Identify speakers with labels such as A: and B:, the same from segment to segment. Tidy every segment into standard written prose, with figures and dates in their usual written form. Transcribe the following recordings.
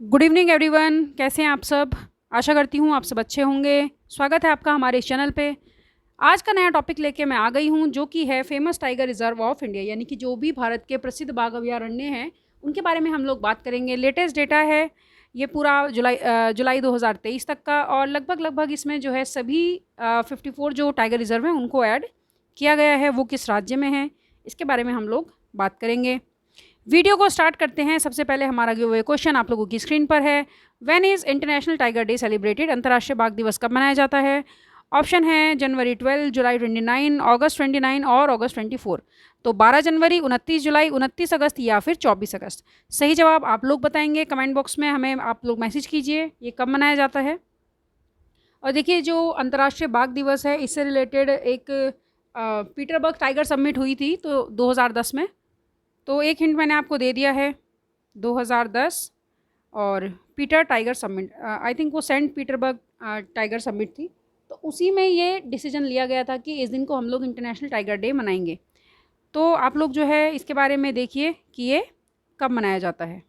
A: Good evening everyone, कैसे हैं आप सब। आशा करती हूँ आप सब अच्छे होंगे। स्वागत है आपका हमारे इस चैनल पे। आज का नया टॉपिक लेके मैं आ गई हूँ जो कि है famous tiger reserve of India, यानी कि जो भी भारत के प्रसिद्ध बाघ अभयारण्य हैं उनके बारे में हम लोग बात करेंगे। लेटेस्ट डेटा है ये पूरा जुलाई 2023 तक का, और लगभग इसमें जो है सभी 54 जो टाइगर रिजर्व हैं उनको ऐड किया गया है। वो किस राज्य में है इसके बारे में हम लोग बात करेंगे। वीडियो को स्टार्ट करते हैं। सबसे पहले हमारा गिव क्वेश्चन आप लोगों की स्क्रीन पर है। When is international tiger day celebrated? अंतर्राष्ट्रीय बाघ दिवस कब मनाया जाता है? ऑप्शन है जनवरी 12, जुलाई 29, अगस्त 29 और अगस्त 24। तो 12 जनवरी, 29 जुलाई, 29 अगस्त या फिर 24 अगस्त। सही जवाब आप लोग बताएंगे कमेंट बॉक्स में, हमें आप लोग मैसेज कीजिए ये कब मनाया जाता है। और देखिए, जो अंतर्राष्ट्रीय बाघ दिवस है इससे रिलेटेड एक पीटरबर्ग टाइगर समिट हुई थी तो 2010 में। तो एक हिंट मैंने आपको दे दिया है, 2010 और Peter tiger summit, I think वो सेंट पीटरबर्ग टाइगर समिट थी। तो उसी में ये डिसीजन लिया गया था कि इस दिन को हम लोग इंटरनेशनल टाइगर डे मनाएंगे। तो आप लोग जो है इसके बारे में देखिए कि ये कब मनाया जाता है।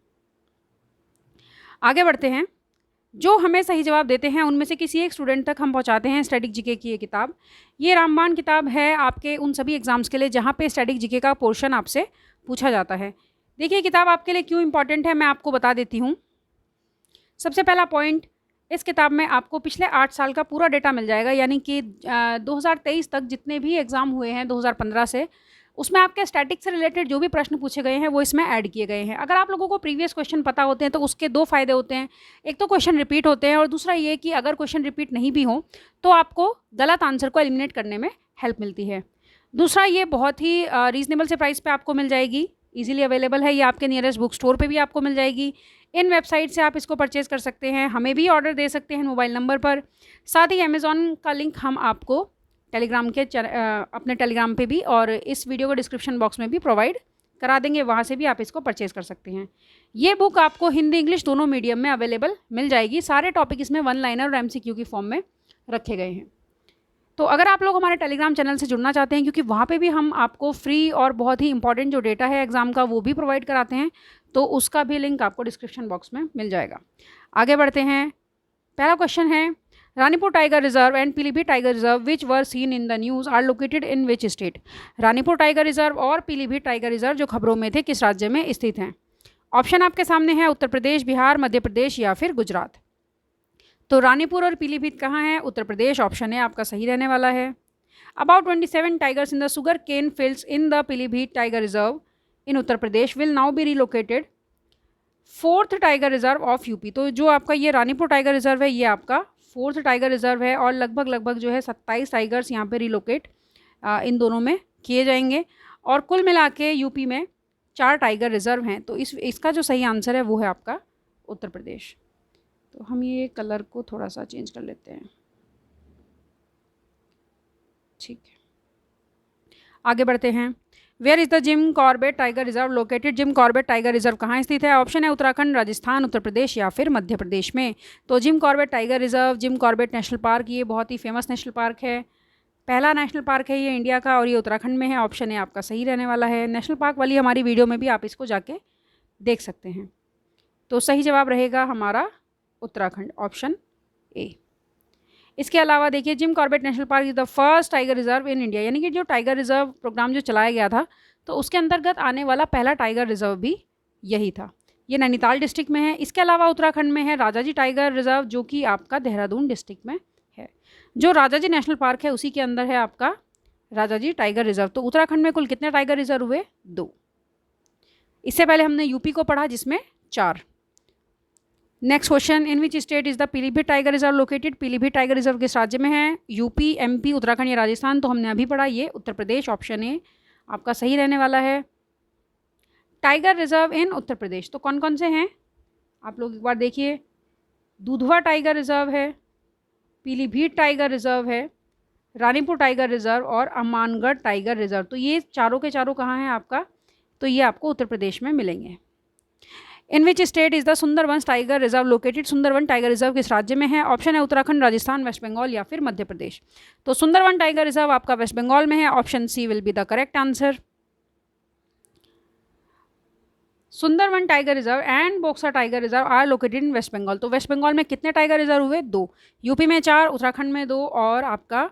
A: आगे बढ़ते हैं। जो हमें सही जवाब देते हैं उनमें से किसी एक स्टूडेंट तक हम पहुंचाते हैं स्टैटिक जीके की ये किताब। ये रामबाण किताब है आपके उन सभी एग्जाम्स के लिए जहाँ पे स्टैटिक जीके का पोर्शन आपसे पूछा जाता है। देखिए, किताब आपके लिए क्यों इंपॉर्टेंट है मैं आपको बता देती हूँ। सबसे पहला पॉइंट, इस किताब में आपको पिछले 8 साल का पूरा डेटा मिल जाएगा, यानी कि 2023 तक जितने भी एग्ज़ाम हुए हैं 2015 से, उसमें आपके स्टैटिक से रिलेटेड जो भी प्रश्न पूछे गए हैं वो इसमें ऐड किए गए हैं। अगर आप लोगों को प्रीवियस क्वेश्चन पता होते हैं तो उसके दो फायदे होते हैं। एक तो क्वेश्चन रिपीट होते हैं, और दूसरा ये कि अगर क्वेश्चन रिपीट नहीं भी हो तो आपको गलत आंसर को एलिमिनेट करने में हेल्प मिलती है। दूसरा, ये बहुत ही रीज़नेबल से प्राइस पे आपको मिल जाएगी, इजीली अवेलेबल है। ये आपके नियरेस्ट बुक स्टोर पे भी आपको मिल जाएगी। इन वेबसाइट से आप इसको परचेज़ कर सकते हैं, हमें भी ऑर्डर दे सकते हैं मोबाइल नंबर पर। साथ ही अमेज़ॉन का लिंक हम आपको टेलीग्राम के अपने टेलीग्राम पे भी और इस वीडियो को डिस्क्रिप्शन बॉक्स में भी प्रोवाइड करा देंगे, वहाँ से भी आप इसको परचेज़ कर सकते हैं। ये बुक आपको हिंदी इंग्लिश दोनों मीडियम में अवेलेबल मिल जाएगी। सारे टॉपिक इसमें वन लाइनर और MCQ की फॉर्म में रखे गए हैं। तो अगर आप लोग हमारे टेलीग्राम चैनल से जुड़ना चाहते हैं, क्योंकि वहाँ पे भी हम आपको फ्री और बहुत ही इंपॉर्टेंट जो डेटा है एग्ज़ाम का वो भी प्रोवाइड कराते हैं, तो उसका भी लिंक आपको डिस्क्रिप्शन बॉक्स में मिल जाएगा। आगे बढ़ते हैं। पहला क्वेश्चन है, Ranipur tiger reserve and Pilibhit tiger reserve which were seen in the news are located in which state? Ranipur tiger reserve और पीलीभीत टाइगर रिजर्व जो खबरों में थे किस राज्य में स्थित हैं? ऑप्शन आपके सामने है, उत्तर प्रदेश, बिहार, मध्य प्रदेश या फिर गुजरात। तो रानीपुर और पीलीभीत कहाँ है? उत्तर प्रदेश। ऑप्शन है आपका सही रहने वाला है। About 27 tigers in the sugar cane fields in the Pilibhit tiger reserve in Uttar Pradesh will now be relocated fourth tiger reserve of UP. तो जो आपका ये रानीपुर टाइगर रिजर्व है ये आपका फोर्थ टाइगर रिजर्व है, और लगभग जो है 27 टाइगर्स यहाँ पे रिलोकेट इन दोनों में किए जाएंगे, और कुल मिला के यूपी में 4 टाइगर रिजर्व हैं। तो इसका जो सही आंसर है वो है आपका उत्तर प्रदेश। तो हम ये कलर को थोड़ा सा चेंज कर लेते हैं, ठीक है। आगे बढ़ते हैं। Where is the Jim Corbett tiger reserve located? Jim Corbett tiger reserve कहाँ स्थित है? ऑप्शन है उत्तराखंड, राजस्थान, उत्तर प्रदेश या फिर मध्य प्रदेश में। तो gym Corbett tiger reserve, Jim Corbett national park, ये बहुत ही फेमस नेशनल पार्क है, पहला नेशनल पार्क है ये इंडिया का, और ये उत्तराखंड में है। ऑप्शन है आपका सही रहने वाला है। नेशनल पार्क वाली हमारी वीडियो में भी आप इसको जाके देख सकते हैं। तो सही जवाब रहेगा हमारा उत्तराखंड, ऑप्शन ए। इसके अलावा देखिए, Jim Corbett national park is the first tiger reserve in India, यानी कि जो टाइगर रिजर्व प्रोग्राम जो चलाया गया था तो उसके अंतर्गत आने वाला पहला टाइगर रिजर्व भी यही था। ये नैनीताल डिस्ट्रिक्ट में है। इसके अलावा उत्तराखंड में है राजाजी टाइगर रिजर्व, जो कि आपका देहरादून डिस्ट्रिक्ट में है। जो राजाजी नेशनल पार्क है उसी के अंदर है आपका राजाजी टाइगर रिजर्व। तो उत्तराखंड में कुल कितने टाइगर रिजर्व हुए? 2। इससे पहले हमने यूपी को पढ़ा जिसमें 4। Next question, in which state is the Pilibhit tiger reserve located? Pilibhit tiger reserve किस राज्य में है? यूपी, MP, उत्तराखंड या राजस्थान? तो हमने अभी पढ़ा ये उत्तर प्रदेश, ऑप्शन ए आपका सही रहने वाला है। टाइगर रिजर्व इन उत्तर प्रदेश तो कौन कौन से हैं आप लोग एक बार देखिए। दुधवा टाइगर रिजर्व है, पीलीभीत टाइगर रिजर्व है, रानीपुर टाइगर रिजर्व और अमानगढ़ टाइगर रिजर्व। तो ये चारों के चारों कहाँ हैं आपका? तो ये आपको उत्तर प्रदेश में मिलेंगे। In which state is the Sundarbans tiger reserve located? Sundarban tiger reserve किस राज्य में है? ऑप्शन है उत्तराखंड, राजस्थान, वेस्ट बंगाल या फिर मध्य प्रदेश। तो सुंदरवन टाइगर रिजर्व आपका वेस्ट बंगाल में है, option C will be the correct answer. Sundarban tiger reserve and Buxa tiger reserve are located in West Bengal. तो वेस्ट बंगाल में कितने टाइगर रिजर्व हुए? 2। यूपी में 4, उत्तराखंड में 2 और आपका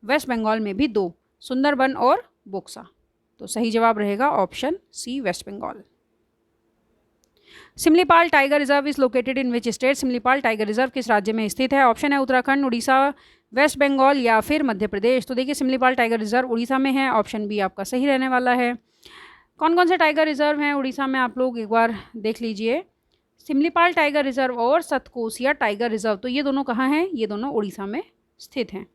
A: वेस्ट बंगाल में भी 2, सुंदरवन और बोक्सा। तो सही जवाब रहेगा option C, West Bengal. Similipal tiger reserve is located in which state? Similipal tiger reserve किस राज्य में स्थित है? ऑप्शन है उत्तराखंड, उड़ीसा, वेस्ट बंगाल या फिर मध्य प्रदेश। तो देखिए सिमलीपाल टाइगर रिजर्व उड़ीसा में है, ऑप्शन बी आपका सही रहने वाला है। कौन कौन से टाइगर रिजर्व हैं उड़ीसा में, आप लोग एक बार देख लीजिए। सिमलीपाल टाइगर रिजर्व और सतकोसिया टाइगर रिजर्व, तो ये दोनों कहाँ हैं? ये दोनों उड़ीसा में स्थित हैं।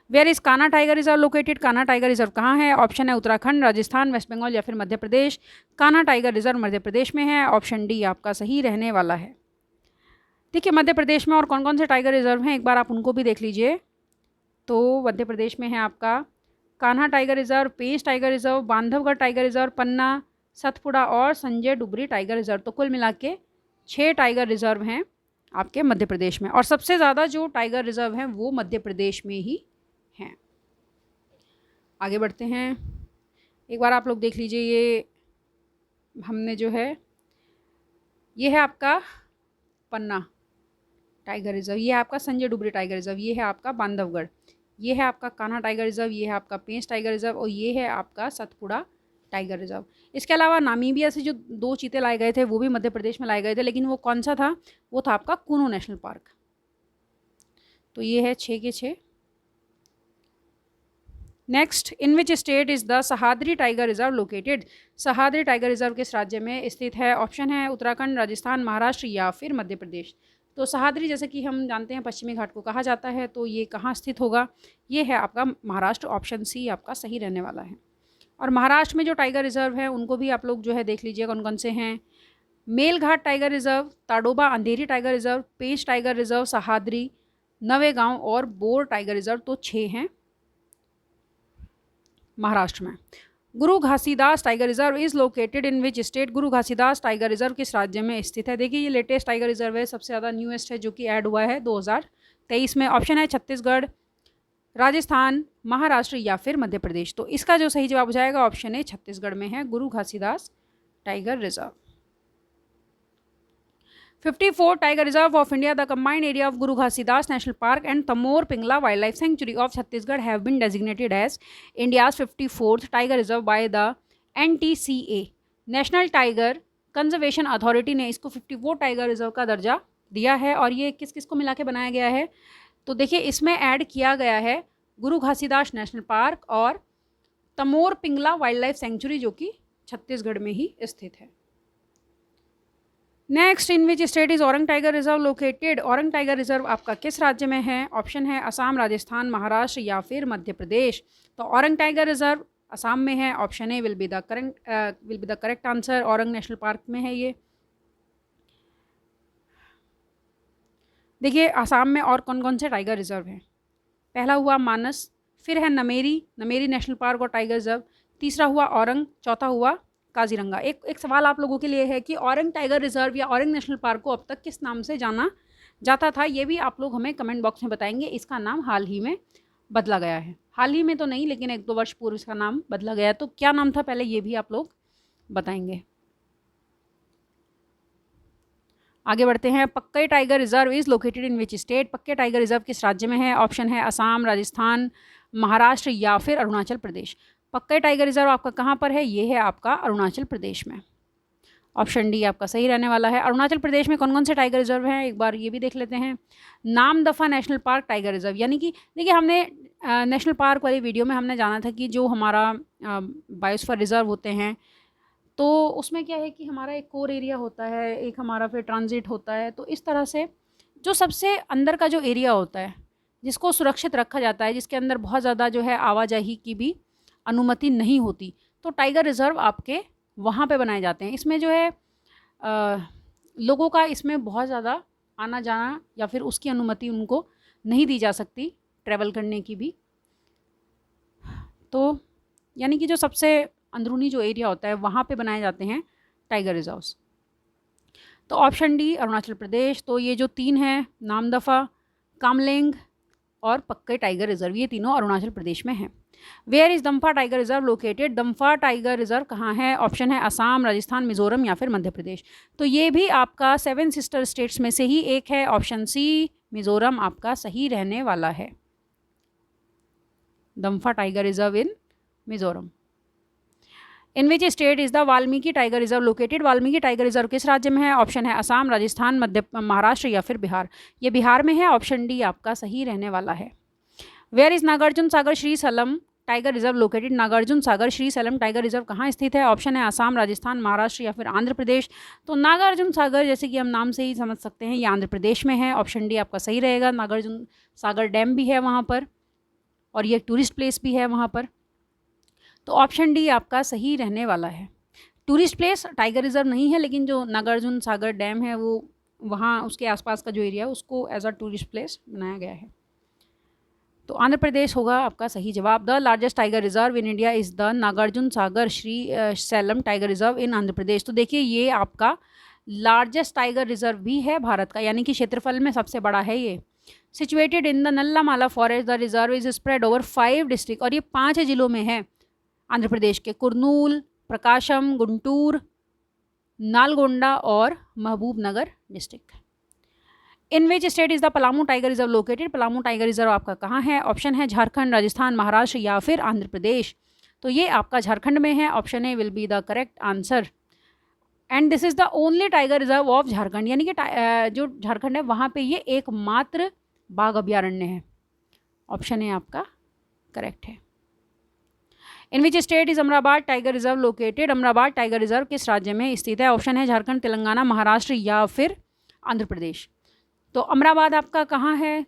A: Where is Kanha tiger reserve located? Kanha tiger reserve कहाँ है? ऑप्शन है उत्तराखंड, राजस्थान, वेस्ट बंगाल या फिर मध्य प्रदेश। कान्हा टाइगर रिजर्व मध्य प्रदेश में है, ऑप्शन डी आपका सही रहने वाला है। देखिए मध्य प्रदेश में और कौन कौन से टाइगर रिजर्व हैं एक बार आप उनको भी देख लीजिए। तो मध्य प्रदेश में है आपका Kanha tiger reserve, Pench tiger reserve, Bandhavgarh tiger reserve, Panna, Satpura और संजय डुबरी टाइगर रिजर्व। तो कुल मिला के 6 टाइगर रिजर्व हैं आपके मध्य प्रदेश में, और सबसे ज़्यादा जो टाइगर रिजर्व हैं वो मध्य प्रदेश में ही हैं। आगे बढ़ते हैं, एक बार आप लोग देख लीजिए। ये हमने जो है, ये है आपका पन्ना टाइगर रिजर्व, ये है आपका संजय डुबरी टाइगर रिजर्व, ये है आपका बांधवगढ़, ये है आपका कान्हा टाइगर रिजर्व, ये है आपका पेंच टाइगर रिजर्व और ये है आपका सतपुड़ा टाइगर रिजर्व। इसके अलावा नामीबिया से जो 2 चीते लाए गए थे वो भी मध्य प्रदेश में लाए गए थे, लेकिन वो कौन सा था? वो था आपका कूनो नेशनल पार्क। तो ये है 6 के 6। Next, in which state is the Sahyadri tiger reserve located? Sahyadri tiger reserve किस राज्य में स्थित है? ऑप्शन है उत्तराखंड, राजस्थान, महाराष्ट्र या फिर मध्य प्रदेश। तो सहाद्री जैसे कि हम जानते हैं पश्चिमी घाट को कहा जाता है, तो ये कहाँ स्थित होगा? ये है आपका महाराष्ट्र, ऑप्शन सी आपका सही रहने वाला है। और महाराष्ट्र में जो टाइगर रिजर्व है उनको भी आप लोग जो है देख लीजिए कौन कौन से हैं। मेलघाट टाइगर रिजर्व, ताडोबा अंधेरी tiger reserve, Pench tiger reserve, Sahyadri, Navegaon और बोर टाइगर रिजर्व। तो 6 हैं महाराष्ट्र में। गुरु Ghasidas tiger reserve is located in which state? Guru Ghasidas tiger reserve किस राज्य में स्थित है? देखिए ये लेटेस्ट टाइगर रिजर्व है, सबसे ज़्यादा न्यूएस्ट है जो कि ऐड हुआ है 2023 में। ऑप्शन है छत्तीसगढ़, राजस्थान, महाराष्ट्र या फिर मध्य प्रदेश। तो इसका जो सही जवाब हो जाएगा ऑप्शन ए, छत्तीसगढ़ में है Guru Ghasidas tiger reserve. 54 tiger reserve of India, the combined area of Guru Ghasidas national park and Tamor Pingla wildlife sanctuary of Chhattisgarh have been designated as India's 54th tiger reserve by the NTCA, national tiger conservation authority ने इसको 54 tiger reserve का दर्जा दिया है। और ये किस किस को मिला के बनाया गया है? तो देखिए इसमें ऐड किया गया है गुरु घासीदास नेशनल पार्क और Tamor Pingla wildlife century जो कि छत्तीसगढ़ में ही स्थित है। Next, in which state is Orang tiger reserve located? Orang tiger reserve आपका किस राज्य में है? ऑप्शन है असम, राजस्थान, महाराष्ट्र या फिर मध्य प्रदेश। तो औरंग टाइगर रिजर्व असम में है, option A will be the correct answer. Orang national park में है ये। देखिए असम में और कौन कौन से टाइगर रिजर्व हैं? पहला हुआ मानस, फिर है नमेरी नेशनल पार्क और टाइगर रिजर्व, तीसरा हुआ औरंग, चौथा हुआ काजीरंगा। एक सवाल आप लोगों के लिए है कि औरंग टाइगर रिजर्व या औरंग नेशनल पार्क को अब तक किस नाम से जाना जाता था? ये भी आप लोग हमें कमेंट बॉक्स में बताएंगे। इसका नाम हाल ही में बदला गया है, हाल ही में तो नहीं लेकिन 1-2 वर्ष पूर्व इसका नाम बदला गया। तो क्या नाम था पहले, ये भी आप लोग बताएंगे। आगे बढ़ते हैं, पक्के tiger reserve is located in which state? पक्के टाइगर रिजर्व किस राज्य में है? ऑप्शन है असम, राजस्थान, महाराष्ट्र या फिर अरुणाचल प्रदेश। पक्के टाइगर रिजर्व आपका कहाँ पर है? ये है आपका अरुणाचल प्रदेश में, ऑप्शन डी आपका सही रहने वाला है। अरुणाचल प्रदेश में कौन कौन से टाइगर रिजर्व हैं एक बार ये भी देख लेते हैं। Namdapha national park tiger reserve, यानी कि देखिए हमने नेशनल पार्क वाली वीडियो में हमने जाना था कि जो हमारा बायोस्फीयर रिजर्व होते हैं तो उसमें क्या है कि हमारा एक कोर एरिया होता है, एक हमारा फिर ट्रांजिट होता है। तो इस तरह से जो सबसे अंदर का जो एरिया होता है जिसको सुरक्षित रखा जाता है, जिसके अंदर बहुत ज़्यादा जो है आवाजाही की भी अनुमति नहीं होती, तो टाइगर रिजर्व आपके वहाँ पे बनाए जाते हैं। इसमें जो है लोगों का इसमें बहुत ज़्यादा आना जाना या फिर उसकी अनुमति उनको नहीं दी जा सकती ट्रैवल करने की भी। तो यानी कि जो सबसे अंदरूनी जो एरिया होता है वहाँ पे बनाए जाते हैं टाइगर रिजर्व्स। तो ऑप्शन डी अरुणाचल प्रदेश। तो ये जो 3 हैं, नामदफा, कामलेंग और पक्के टाइगर रिजर्व, ये तीनों अरुणाचल प्रदेश में हैं। Where is Dampa tiger reserve located? Dampa tiger reserve कहाँ है? ऑप्शन है असम, राजस्थान, मिजोरम या फिर मध्य प्रदेश। तो ये भी आपका 7 सिस्टर स्टेट्स में से ही एक है। ऑप्शन सी मिजोरम आपका सही रहने वाला है। Dampa tiger reserve in Mizoram. In which state is the Valmiki tiger reserve located? Valmiki tiger reserve किस राज्य में है? ऑप्शन है असम, राजस्थान, महाराष्ट्र या फिर बिहार। ये बिहार में है। ऑप्शन डी आपका सही रहने वाला है। Where is Nagarjuna Sagar Srisailam tiger reserve located? Nagarjuna Sagar Srisailam tiger reserve कहाँ स्थित है? ऑप्शन है असम, राजस्थान, महाराष्ट्र या फिर आंध्र प्रदेश। तो नागार्जुन सागर जैसे कि हम नाम से ही समझ सकते हैं ये आंध्र प्रदेश में है। ऑप्शन डी आपका सही रहेगा। नागार्जुन सागर डैम भी है वहाँ पर और ये टूरिस्ट प्लेस भी है वहाँ पर। तो ऑप्शन डी आपका सही रहने वाला है। टूरिस्ट प्लेस टाइगर रिजर्व नहीं है, लेकिन जो नागार्जुन सागर डैम है वो वहाँ उसके आसपास का जो एरिया है उसको एज अ टूरिस्ट प्लेस बनाया गया है। तो आंध्र प्रदेश होगा आपका सही जवाब। The largest tiger reserve in India is the Nagarjuna Sagar Srisailam tiger reserve in Andhra Pradesh. तो देखिए ये आपका लार्जेस्ट टाइगर रिजर्व भी है भारत का, यानी कि क्षेत्रफल में सबसे बड़ा है ये। Situated in the Nallamala forest, the reserve is spread over 5 district, और ये 5 जिलों में है आंध्र प्रदेश के। कुर्नूल, प्रकाशम, गुंटूर, नालगोंडा और Mahbubnagar district. In which state is the Palamu tiger reserve located? Palamu tiger reserve आपका कहाँ है? ऑप्शन है झारखंड, राजस्थान, महाराष्ट्र या फिर आंध्र प्रदेश। तो ये आपका झारखंड में है। Option A will be the correct answer. And this is the only tiger reserve of Jharkhand, यानी कि जो झारखंड है वहाँ पे ये एकमात्र बाघ अभयारण्य है। ऑप्शन ए आपका करेक्ट है। In which state is Amrabad tiger reserve located? Amrabad tiger reserve किस राज्य में स्थित है? ऑप्शन है झारखंड, तेलंगाना, महाराष्ट्र या फिर आंध्र प्रदेश। तो अमराबाद आपका कहाँ है?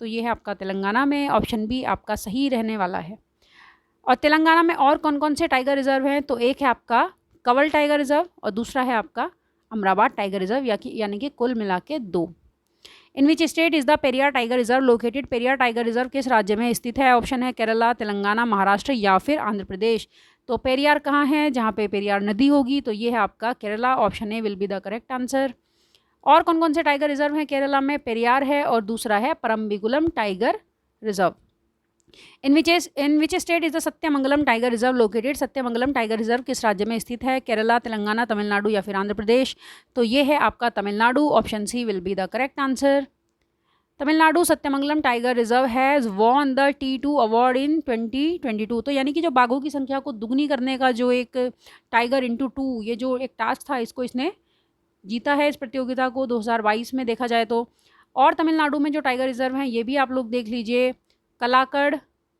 A: तो ये है आपका तेलंगाना में। ऑप्शन बी आपका सही रहने वाला है। और तेलंगाना में और कौन कौन से टाइगर रिजर्व हैं? तो एक है आपका कंवल टाइगर रिजर्व और दूसरा है आपका अमराबाद टाइगर रिजर्व, यानी कि कुल मिला के 2। In which state is the Periyar tiger reserve located? Periyar tiger reserve किस राज्य में स्थित है? ऑप्शन है केरला, तेलंगाना, महाराष्ट्र या फिर आंध्र प्रदेश। तो पेरियार कहाँ है? जहाँ पे पेरियार नदी होगी, तो ये है आपका Kerala. Option A will be the correct answer. और कौन कौन से टाइगर रिजर्व हैं केरला में? पेरियार है और दूसरा है Parambikulam tiger reserve. In which state is the Sathyamangalam tiger reserve located? Sathyamangalam tiger reserve किस राज्य में स्थित है? केरला, तेलंगाना, तमिलनाडु या फिर आंध्र प्रदेश। तो ये है आपका Tamil Nadu. Option C will be the correct answer. Tamil Nadu Sathyamangalam tiger reserve has won the T2 award in 2022। तो यानी कि जो बाघों की संख्या को दुगनी करने का जो एक टाइगर इंटू 2 ये जो एक टास्क था, इसको इसने जीता है, इस प्रतियोगिता को 2022 में देखा जाए तो। और तमिलनाडु में जो टाइगर रिजर्व हैं ये भी आप लोग देख लीजिए, कलाकड़,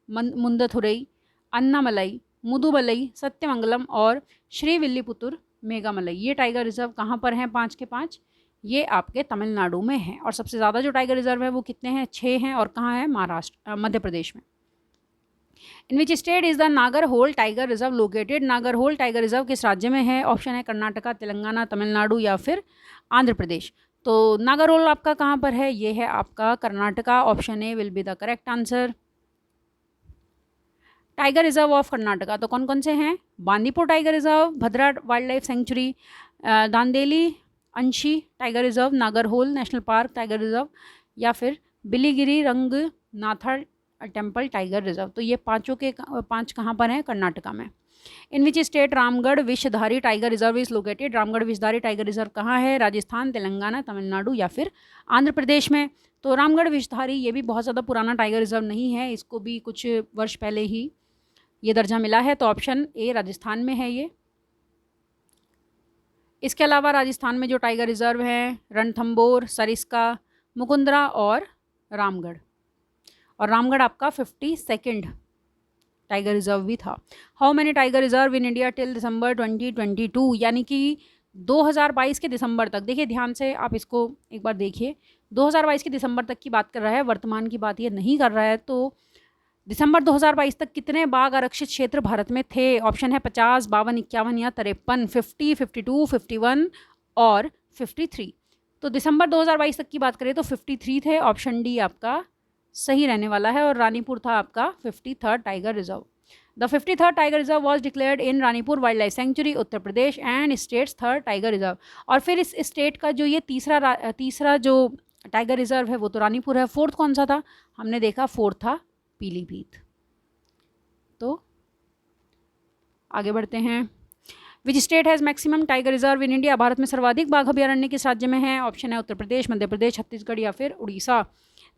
A: मुंदथुरई, अन्नामलई, मुदुमलई, सत्यमंगलम और श्रीविल्लीपुतुर मेघामलई। ये टाइगर रिजर्व कहाँ पर हैं? 5 के 5 ये आपके तमिलनाडु में हैं। और सबसे ज़्यादा जो टाइगर रिजर्व है वो कितने हैं? 6 हैं। और कहाँ है? महाराष्ट्र, मध्य प्रदेश में। In which state is the Nagarhole tiger reserve located? Nagarhole tiger reserve किस राज्य में है? ऑप्शन है कर्नाटका, तेलंगाना, तमिलनाडु या फिर आंध्र प्रदेश। तो नागरहोल आपका कहाँ पर है? ये है आपका Karnataka. Option A will be the correct answer. Tiger reserve of Karnataka तो कौन कौन से हैं? बांदीपुर टाइगर रिजर्व, भद्रा वाइल्ड लाइफ सेंचुरी, दांदेली अंशी tiger reserve, Nagarhole national park tiger reserve या फिर Biligiri Ranganatha temple tiger reserve. तो ये पांचों के 5 कहाँ पर हैं? कर्नाटका में। In which state Ramgarh Vishdhari tiger reserve is located? Ramgarh Vishdhari tiger reserve कहाँ है? राजस्थान, तेलंगाना, तमिलनाडु या फिर आंध्र प्रदेश में। तो रामगढ़ विषधारी ये भी बहुत ज़्यादा पुराना टाइगर रिजर्व नहीं है, इसको भी कुछ वर्ष पहले ही ये दर्जा मिला है। तो ऑप्शन ए राजस्थान में है ये। इसके अलावा राजस्थान में जो टाइगर रिजर्व हैं रणथंबोर, सरिस्का, मुकुंदरा और रामगढ़। और रामगढ़ आपका 52nd टाइगर रिजर्व भी था। How many tiger reserve in India till दिसंबर 2022? यानी कि 2022 के दिसंबर तक, देखिए ध्यान से आप इसको एक बार देखिए, 2022 के दिसंबर तक की बात कर रहा है, वर्तमान की बात ये नहीं कर रहा है। तो दिसंबर 2022 तक कितने बाघ आरक्षित क्षेत्र भारत में थे? ऑप्शन है 50, 52, 51 या 53, 50, 52, 51 और 53। तो दिसंबर 2022 तक की बात करें तो 53 थे। ऑप्शन डी आपका सही रहने वाला है। और रानीपुर था आपका 53rd tiger reserve. The 53rd tiger reserve was declared in Ranipur wild life sanctuary, Uttar Pradesh and states 3rd tiger reserve. और फिर इस स्टेट का जो ये तीसरा जो टाइगर रिजर्व है वो तो रानीपुर है। 4th कौन सा था? हमने देखा 4th था पीलीभीत। तो आगे बढ़ते हैं। Which state has maximum tiger reserve in India? Bharat में सर्वाधिक बाघ अभ्यारण्य किस राज्य में है? ऑप्शन है उत्तर प्रदेश, मध्य प्रदेश, छत्तीसगढ़ या फिर उड़ीसा।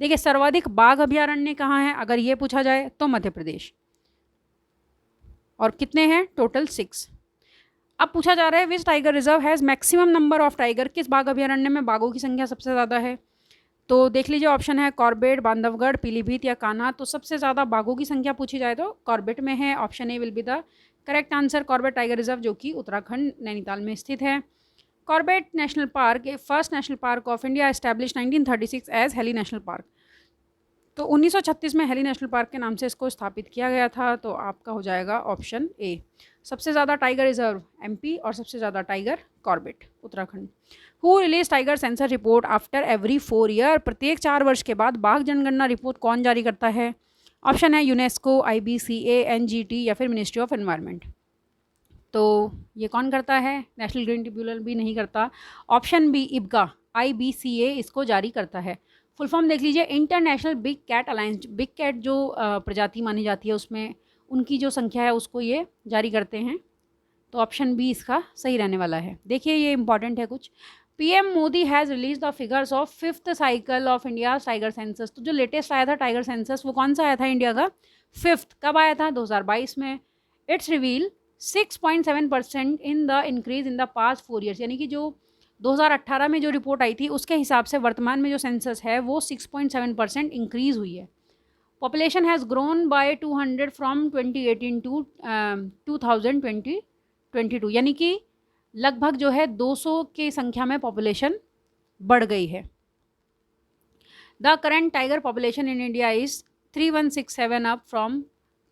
A: देखिए सर्वाधिक बाघ अभ्यारण्य कहाँ है अगर ये पूछा जाए तो मध्य प्रदेश। और कितने हैं? टोटल 6। अब पूछा जा रहा है which tiger reserve has maximum number of tiger? किस बाघ अभ्यारण्य में बाघों की संख्या सबसे ज़्यादा है? तो देख लीजिए ऑप्शन है कॉर्बेट, बांधवगढ़, पीलीभीत या कान्हा। तो सबसे ज़्यादा बाघों की संख्या पूछी जाए तो कॉर्बेट में है। Option A will be the correct answer, Corbett tiger reserve जो कि उत्तराखंड नैनीताल में स्थित है। Corbett national park a first national park of India establish 1936 as Hailey national park. तो 1936 में हेली नेशनल पार्क के नाम से इसको स्थापित किया गया था। तो आपका हो जाएगा ऑप्शन ए। सबसे ज़्यादा टाइगर रिजर्व एमपी और सबसे ज़्यादा tiger Corbett Uttarakhand. Who release tiger sensor report after every 4 year? प्रत्येक 4 वर्ष के बाद बाघ जनगणना रिपोर्ट कौन जारी करता है? ऑप्शन है यूनेस्को, IBCA, NGT या फिर मिनिस्ट्री ऑफ एनवायरनमेंट। तो ये कौन करता है? नेशनल ग्रीन ट्रिब्यूनल भी नहीं करता। ऑप्शन बी IBCA, IBCA इसको जारी करता है। फुल फॉर्म देख लीजिए international big cat alliance. Big cat जो प्रजाति मानी जाती है उसमें उनकी जो संख्या है उसको ये जारी करते हैं। तो ऑप्शन बी इसका सही रहने वाला है। देखिए ये इंपॉर्टेंट है कुछ। PM Modi has release the figures of 5th cycle of India tiger census. तो जो लेटेस्ट आया था टाइगर सेंसस वो कौन सा आया था इंडिया का? 5th। कब आया था? 2022 में। It's reveal 6.7% in the increase in the past 4 years. यानी कि जो 2018 में जो रिपोर्ट आई थी उसके हिसाब से वर्तमान में जो सेंसस है वो 6.7% इंक्रीज हुई है। पॉपुलेशन हैज़ ग्रोन बाय 200 फ्रॉम 2018 टू 2022, यानी कि लगभग जो है 200 की संख्या में पॉपुलेशन बढ़ गई है। The current tiger population in India is 3167 up from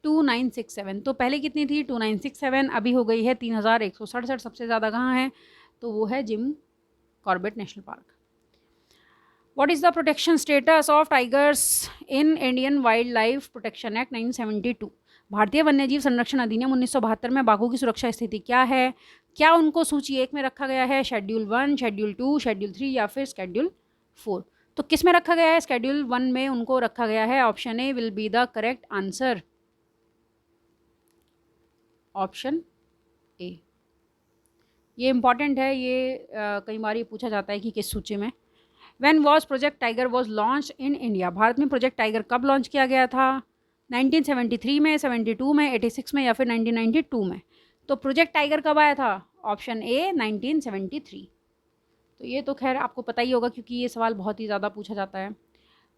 A: 2967। तो पहले कितनी थी? 2967, अभी हो गई है 3167। सबसे ज़्यादा कहाँ है? तो वो है Jim Corbett national park. What is the protection status of tigers in Indian wild life protection act 1972? भारतीय वन्यजीव संरक्षण अधिनियम 1972 में बाघों की सुरक्षा स्थिति क्या है? क्या उनको सूची 1 में रखा गया है, शेड्यूल 1, शेड्यूल 2, शेड्यूल 3 या फिर शेड्यूल 4? तो किस में रखा गया है? शेड्यूल 1 में उनको रखा गया है। Option A will be the correct answer, option A. ये इंपॉर्टेंट है, ये कई बार ये पूछा जाता है कि किस सूची में। When was project tiger was launch in India? Bharat में प्रोजेक्ट टाइगर कब लॉन्च किया गया था? 1973 में, 72 में, 86 में या फिर 1992 में? तो प्रोजेक्ट टाइगर कब आया था? Option A 1973। तो ये तो खैर आपको पता ही होगा क्योंकि ये सवाल बहुत ही ज़्यादा पूछा जाता है।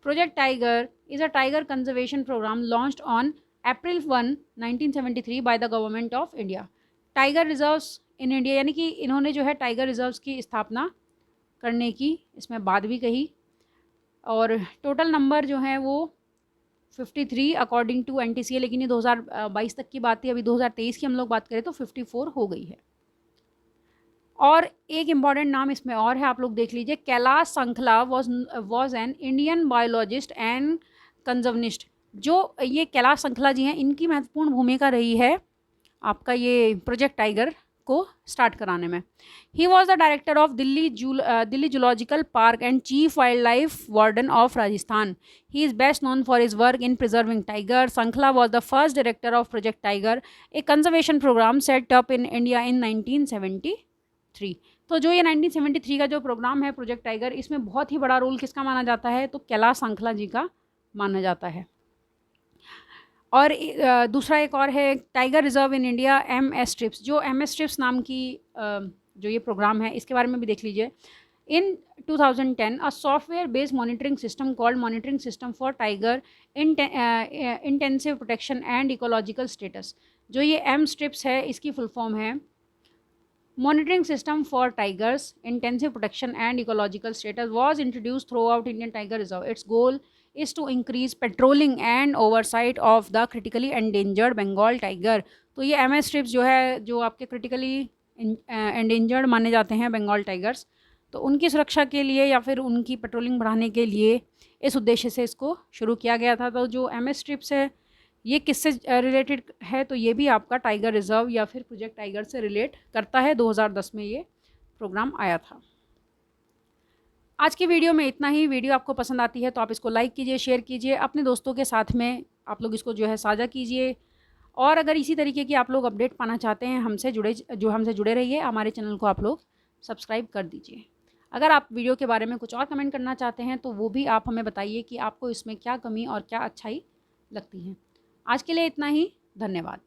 A: Project tiger is a tiger conservation programme launched on April 1, 1973 by the government of India. Tiger reserves in India, यानी कि इन्होंने जो है टाइगर रिजर्व्स की स्थापना करने की इसमें बात भी कही। और टोटल नंबर जो है वो 53 अकॉर्डिंग टू NTCA, लेकिन ये 2022 तक की बात थी, अभी 2023 की हम लोग बात करें तो 54 हो गई है। और एक इम्पॉर्टेंट नाम इसमें और है, आप लोग देख लीजिए। Kailash Sankhala was an Indian biologist and conservationist. जो ये कैलाश संखला जी हैं इनकी महत्वपूर्ण भूमिका रही है आपका ये प्रोजेक्ट टाइगर को स्टार्ट कराने में। He was the director of Delhi zoological park and chief wildlife warden of Rajasthan. He is best known for his work in preserving tiger. Sankhala was the first director of project tiger, a conservation programme set up in India in 1973। तो जो ये 1973 का जो programme है project tiger, इसमें बहुत ही बड़ा role किसका माना जाता है? तो कैलाश संखला जी का माना जाता है। और दूसरा एक और है tiger reserve in India MS trips. जो MS ट्रिप्स नाम की जो ये प्रोग्राम है इसके बारे में भी देख लीजिए। इन 2010 a software based monitoring system called monitoring system for tiger intensive protection and ecological status. जो ये MS ट्रिप्स है इसकी फुल फॉर्म है monitoring system for tigers intensive protection and ecological status was introduce through out Indian tiger reserve. It's goal is to increase patrolling and oversight of the critically endangered Bengal tiger। तो ये MS trips जो है जो आपके critically endangered माने जाते हैं Bengal tigers, तो उनकी सुरक्षा के लिए या फिर उनकी पेट्रोलिंग बढ़ाने के लिए इस उद्देश्य से इसको शुरू किया गया था। तो जो MS ट्रिप्स है ये किससे रिलेटेड है? तो ये भी आपका टाइगर रिजर्व या फिर प्रोजेक्ट टाइगर से रिलेट करता है। 2010 में ये प्रोग्राम आया था। आज की वीडियो में इतना ही। वीडियो आपको पसंद आती है तो आप इसको लाइक कीजिए, शेयर कीजिए, अपने दोस्तों के साथ में आप लोग इसको जो है साझा कीजिए। और अगर इसी तरीके की आप लोग अपडेट पाना चाहते हैं हमसे जुड़े रहिए, हमारे चैनल को आप लोग सब्सक्राइब कर दीजिए। अगर आप वीडियो के बारे में कुछ और कमेंट करना चाहते हैं तो वो भी आप हमें बताइए कि आपको इसमें क्या कमी और क्या अच्छाई लगती है। आज के लिए इतना ही, धन्यवाद।